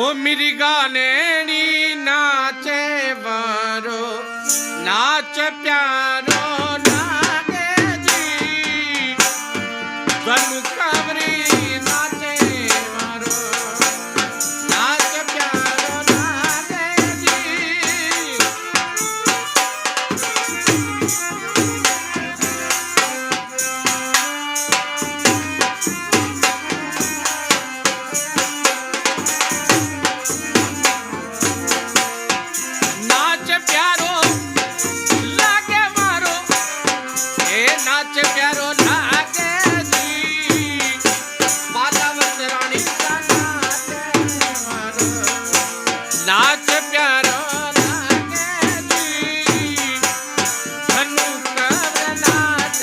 ओ मेरी गानेड़ी नाचे वारो नाच प्यारो लागे जी धनु कवरी नाचे वारो नाच प्यारो लागे जी नाच प्यारो लागे मारो ए नाच प्यारो लागे जी बालावत रानी का नाच मारो नाच प्यारो लागे जी धनु कर नाच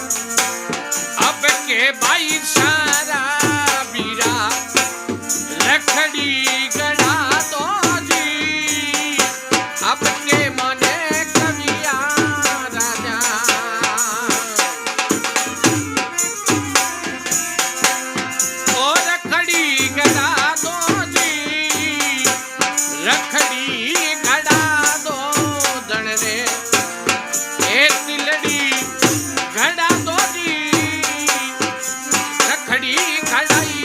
अब के भाई सारा बीरा रखड़ी गड़ा दो जी अब के मने कविया राजा ओ रखड़ी गड़ा दो जी रखड़ी गड़ा दो दण रे ए तिलड़ी गड़ा दो जी रखड़ी खड़ाई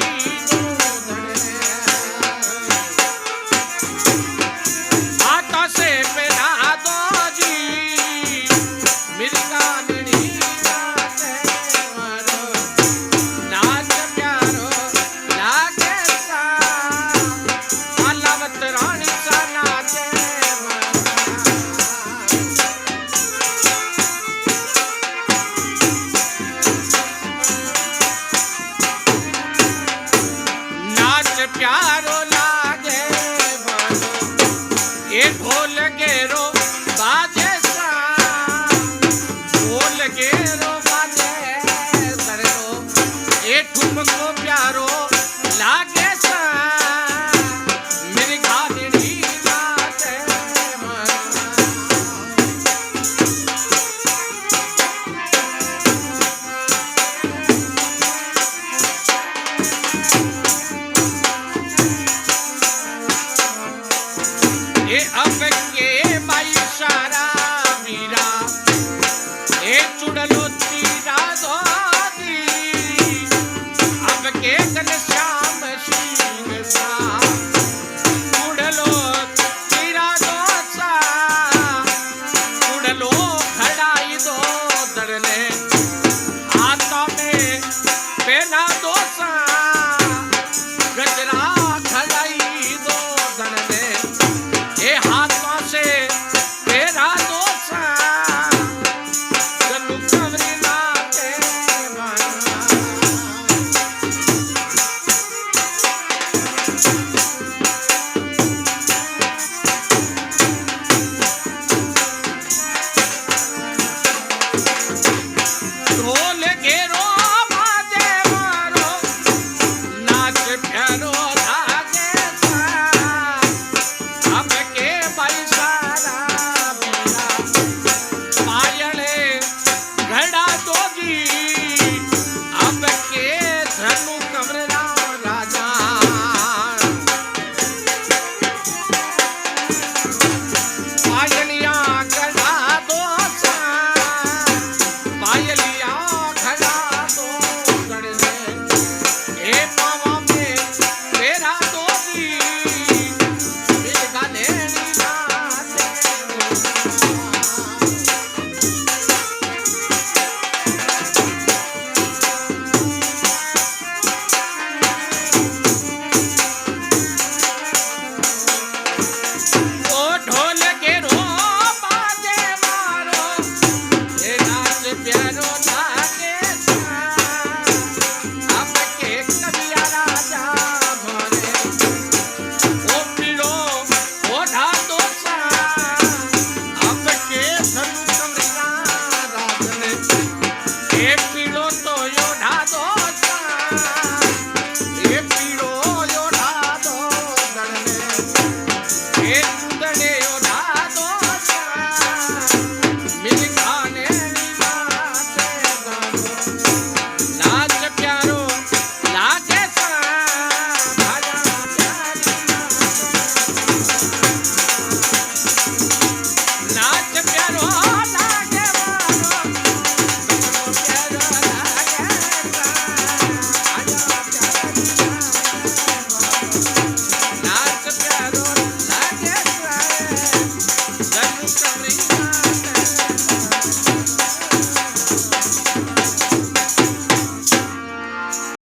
हाथों से पहना दो जी मेरी गानड़ी नाचे मारो नाच प्यारो लागे सा बालावत रानी सा नाचे नाच प्यारो